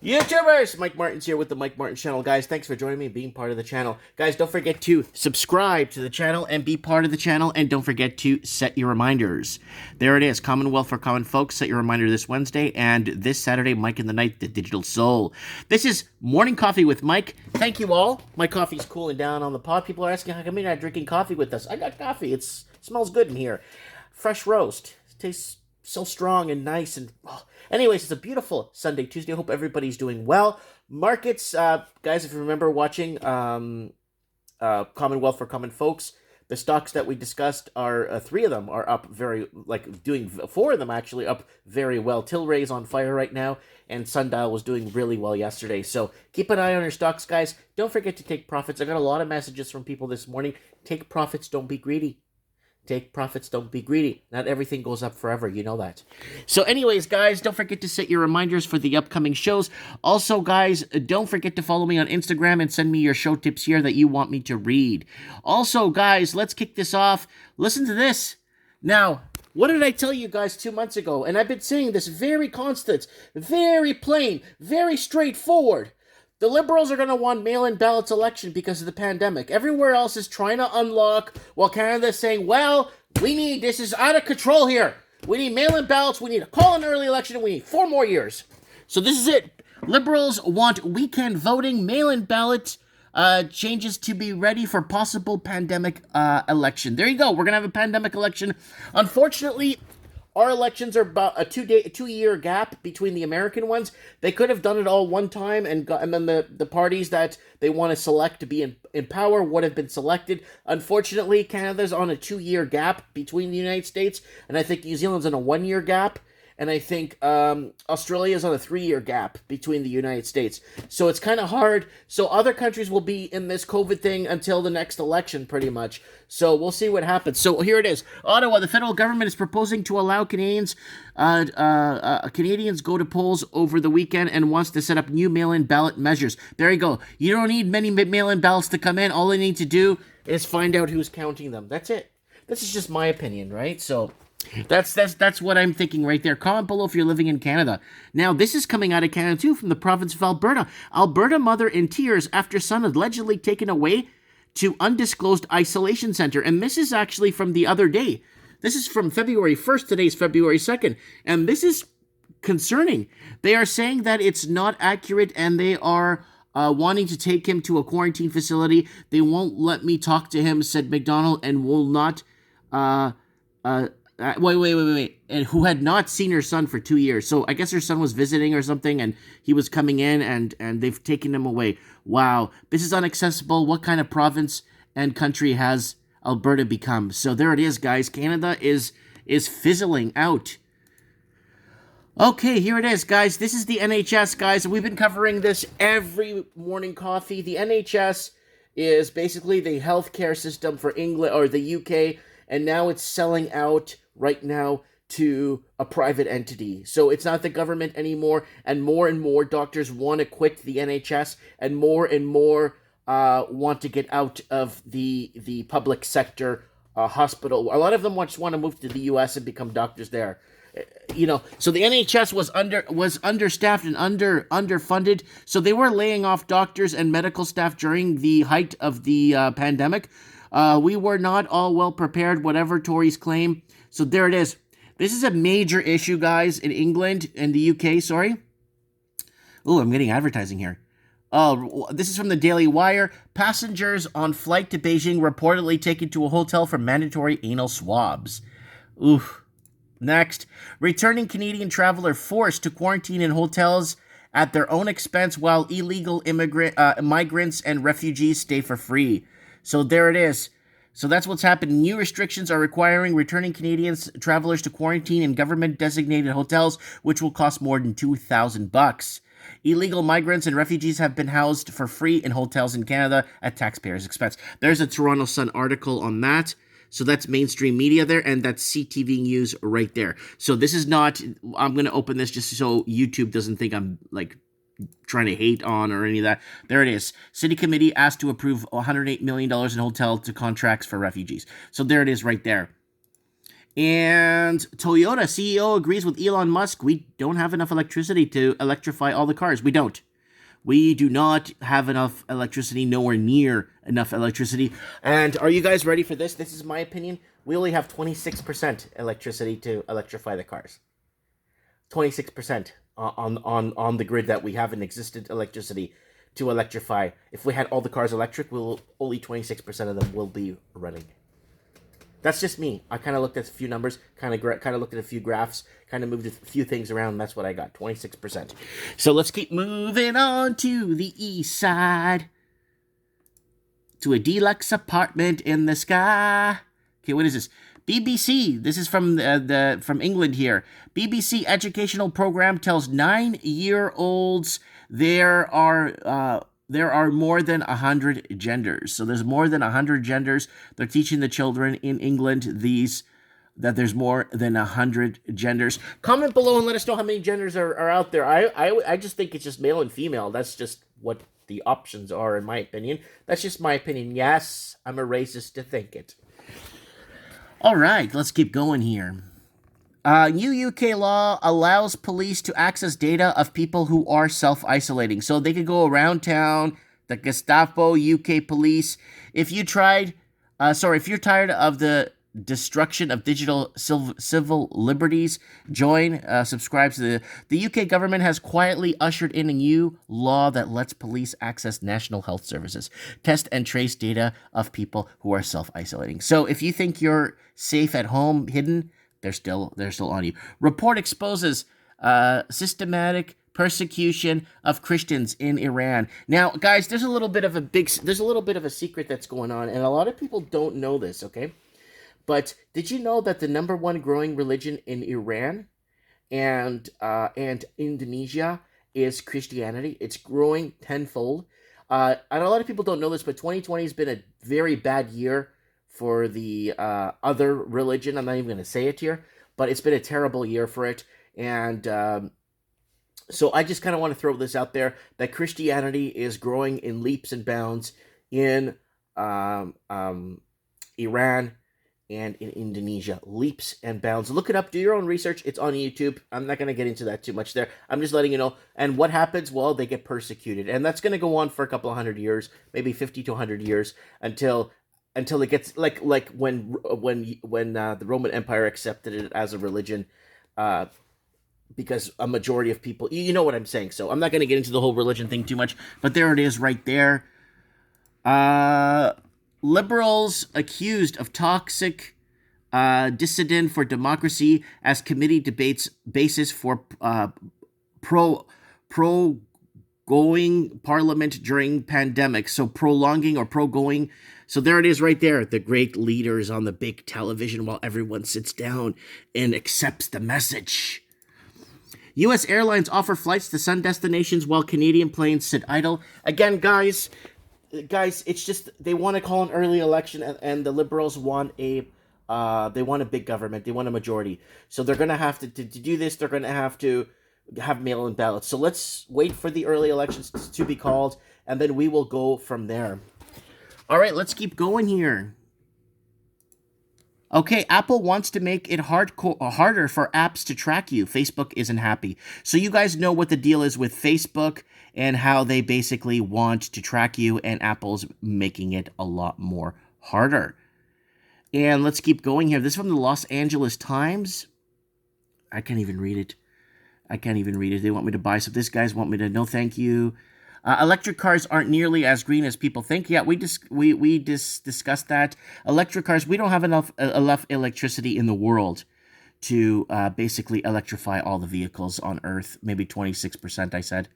YouTubers! Mike Martin's here with the Mike Martin channel. Guys, thanks for joining me and being part of the channel. Guys, don't forget to subscribe to the channel and be part of the channel, and don't forget to set your reminders. There it is, Commonwealth for Common Folks. Set your reminder this Wednesday, and this Saturday, Mike in the Night, the Digital Soul. This is Morning Coffee with Mike. Thank you all. My coffee's cooling down on the pod. People are asking, how come you're not drinking coffee with us? I got coffee. It smells good in here. Fresh roast. It tastes so strong and nice and... Oh. Anyways, it's a beautiful Sunday, Tuesday. I hope everybody's doing well. Markets, guys, if you remember watching Commonwealth for Common Folks, the stocks that we discussed are, three of them are up four of them actually up very well. Tilray's on fire right now, and Sundial was doing really well yesterday. So keep an eye on your stocks, guys. Don't forget to take profits. I got a lot of messages from people this morning. Take profits, don't be greedy. Take profits, don't be greedy. Not everything goes up forever, you know that. So anyways, guys, don't forget to set your reminders for the upcoming shows. Also, guys, don't forget to follow me on Instagram and send me your show tips here that you want me to read. Also, guys, let's kick this off. Listen to this. Now, what did I tell you guys 2 months ago? And I've been saying this very constant, very plain, very straightforward. The Liberals are going to want mail-in ballots election because of the pandemic. Everywhere else is trying to unlock, while Canada is saying, well, this is out of control here. We need mail-in ballots, we need a call-in early election, and we need 4 more years. So this is it. Liberals want weekend voting, mail-in ballot changes to be ready for possible pandemic election. There you go. We're going to have a pandemic election. Unfortunately, our elections are about a 2-year gap between the American ones. They could have done it all one time, and then the parties that they want to select to be in power would have been selected. Unfortunately, Canada's on a 2-year gap between the United States, and I think New Zealand's on a 1-year gap. And I think Australia's on a 3-year gap between the United States. So it's kind of hard. So other countries will be in this COVID thing until the next election, pretty much. So we'll see what happens. So here it is. Ottawa, the federal government is proposing to allow Canadians go to polls over the weekend and wants to set up new mail-in ballot measures. There you go. You don't need many mail-in ballots to come in. All they need to do is find out who's counting them. That's it. This is just my opinion, right? So... That's what I'm thinking right there. Comment below if you're living in Canada. Now, this is coming out of Canada, too, from the province of Alberta. Alberta mother in tears after son allegedly taken away to undisclosed isolation center. And this is actually from the other day. This is from February 1st. Today's February 2nd. And this is concerning. They are saying that it's not accurate, and they are wanting to take him to a quarantine facility. They won't let me talk to him, said McDonald, and will not... wait. And who had not seen her son for 2 years. So I guess her son was visiting or something, and he was coming in, and they've taken him away. Wow. This is inaccessible. What kind of province and country has Alberta become? So there it is, guys. Canada is fizzling out. Okay, here it is, guys. This is the NHS, guys. We've been covering this every morning coffee. The NHS is basically the healthcare system for England or the UK, and now it's selling out right now to a private entity. So it's not the government anymore, and more doctors want to quit the NHS, and more want to get out of the public sector hospital. A lot of them just want to move to the US and become doctors there. So the NHS was understaffed and underfunded, so they were laying off doctors and medical staff during the height of the pandemic. We were not all well prepared, whatever Tories claim. So there it is. This is a major issue, guys, in England and the UK, sorry. Oh, I'm getting advertising here. Oh, this is from the Daily Wire. Passengers on flight to Beijing reportedly taken to a hotel for mandatory anal swabs. Oof. Next, returning Canadian traveler forced to quarantine in hotels at their own expense while illegal migrants and refugees stay for free. So there it is. So that's what's happening. New restrictions are requiring returning Canadians travelers to quarantine in government-designated hotels, which will cost more than $2,000. Illegal migrants and refugees have been housed for free in hotels in Canada at taxpayers' expense. There's a Toronto Sun article on that. So that's mainstream media there, and that's CTV News right there. So this is not... I'm going to open this just so YouTube doesn't think I'm, trying to hate on or any of that. There it is. City committee asked to approve $108 million in hotel to contracts for refugees. So there it is right there. And Toyota CEO agrees with Elon Musk. We don't have enough electricity to electrify all the cars. We don't. We do not have enough electricity, nowhere near enough electricity. And are you guys ready for this? This is my opinion. We only have 26% electricity to electrify the cars. 26% on the grid that we have in existent electricity to electrify. If we had all the cars electric, only 26% of them will be running. That's just me. I kind of looked at a few numbers, kind of looked at a few graphs, kind of moved a few things around, and that's what I got, 26%. So let's keep moving on to the east side. To a deluxe apartment in the sky. Okay, what is this? BBC. This is from from England here. BBC educational program tells 9-year-olds there are more than 100 genders. So there's more than 100 genders. They're teaching the children in England that there's more than 100 genders. Comment below and let us know how many genders are out there. I just think it's just male and female. That's just what the options are, in my opinion. That's just my opinion. Yes, I'm a racist to think it. All right, let's keep going here. New UK law allows police to access data of people who are self-isolating. So they could go around town, the Gestapo, UK police. If you're tired of the destruction of digital civil liberties, subscribe to the UK government has quietly ushered in a new law that lets police access national health services, test and trace data of people who are self-isolating. So if you think you're safe at home, hidden, they're still on you. Report exposes systematic persecution of Christians in Iran. Now, guys, there's a little bit of a secret that's going on, and a lot of people don't know this, okay? But did you know that the number one growing religion in Iran and Indonesia is Christianity? It's growing tenfold. And a lot of people don't know this, but 2020 has been a very bad year for the other religion. I'm not even going to say it here, but it's been a terrible year for it. And so I just kind of want to throw this out there that Christianity is growing in leaps and bounds in Iran and in Indonesia. Leaps and bounds. Look it up. Do your own research. It's on YouTube. I'm not going to get into that too much there. I'm just letting you know. And what happens? Well, they get persecuted. And that's going to go on for a couple of hundred years, maybe 50 to 100 years, until it gets like when the Roman Empire accepted it as a religion, because a majority of people, you know what I'm saying. So I'm not going to get into the whole religion thing too much, but there it is right there. Liberals accused of toxic dissident for democracy as committee debates basis for going parliament during pandemic. So prolonging or pro-going. So there it is right there. The great leaders on the big television while everyone sits down and accepts the message. U.S. airlines offer flights to sun destinations while Canadian planes sit idle. Again, guys, it's just they want to call an early election, and the Liberals want they want a big government. They want a majority. So they're going to have to do this. They're going to have mail-in ballots. So let's wait for the early elections to be called, and then we will go from there. All right, let's keep going here. Okay, Apple wants to make it harder for apps to track you. Facebook isn't happy. So you guys know what the deal is with Facebook and how they basically want to track you, and Apple's making it a lot more harder. And let's keep going here. This is from the Los Angeles Times. I can't even read it. They want me to buy some. This guys want me to no thank you. Electric cars aren't nearly as green as people think. Yeah, we discussed that. Electric cars, we don't have enough electricity in the world to basically electrify all the vehicles on Earth. Maybe 26%, I said.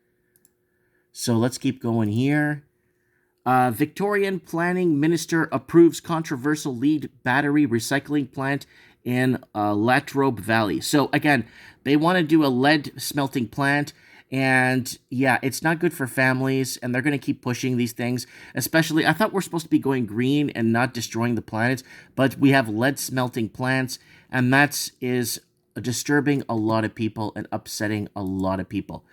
So let's keep going here. Victorian Planning Minister approves controversial lead battery recycling plant in Latrobe Valley. So again, they want to do a lead smelting plant. And yeah, it's not good for families, and they're going to keep pushing these things. Especially, I thought we're supposed to be going green and not destroying the planet, but we have lead smelting plants, and that is disturbing a lot of people and upsetting a lot of people.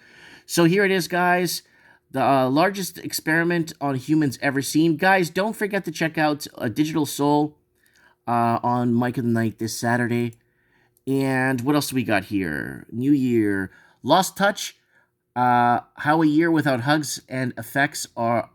So here it is, guys. The largest experiment on humans ever seen. Guys, don't forget to check out Digital Soul on Mike of the Night this Saturday. And what else do we got here? New Year. Lost touch. How a year without hugs and affects our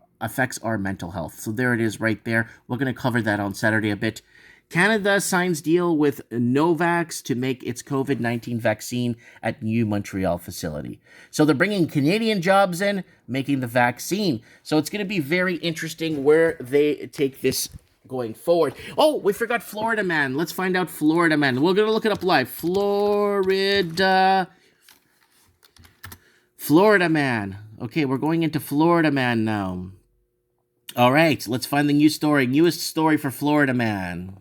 mental health. So there it is right there. We're going to cover that on Saturday a bit. Canada signs deal with Novax to make its COVID-19 vaccine at new Montreal facility. So they're bringing Canadian jobs in, making the vaccine. So it's going to be very interesting where they take this going forward. Oh, we forgot Florida Man. Let's find out Florida Man. We're going to look it up live. Florida Man. Okay, we're going into Florida Man now. All right, let's find the newest story for Florida Man.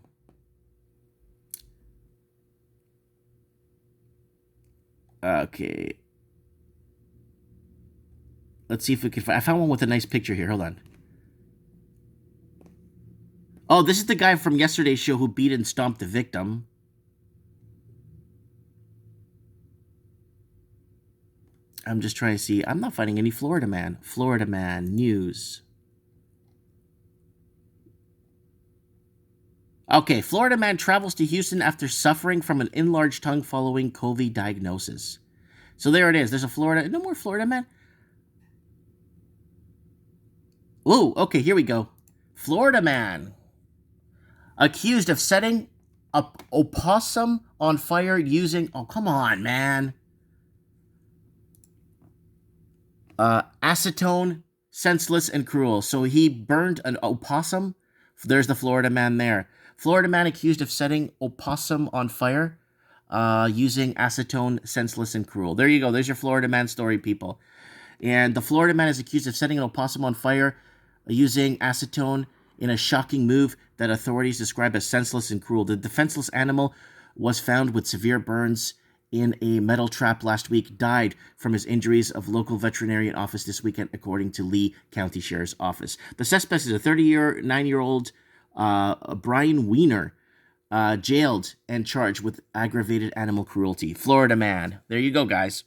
Okay. Let's see if we can find... I found one with a nice picture here. Hold on. Oh, this is the guy from yesterday's show who beat and stomped the victim. I'm just trying to see. I'm not finding any Florida Man. Florida Man news. Okay, Florida man travels to Houston after suffering from an enlarged tongue following COVID diagnosis. So there it is. There's a Florida... No more Florida man. Oh, okay, here we go. Florida man. Accused of setting a opossum on fire using... Oh, come on, man. Acetone, senseless and cruel. So he burned an opossum. There's the Florida man there. Florida man accused of setting opossum on fire using acetone, senseless and cruel. There you go. There's your Florida man story, people. And the Florida man is accused of setting an opossum on fire using acetone in a shocking move that authorities describe as senseless and cruel. The defenseless animal was found with severe burns in a metal trap last week, died from his injuries of local veterinarian office this weekend, according to Lee County Sheriff's Office. The suspect is a 39-year-old Brian Wiener, jailed and charged with aggravated animal cruelty. Florida man. There you go, guys.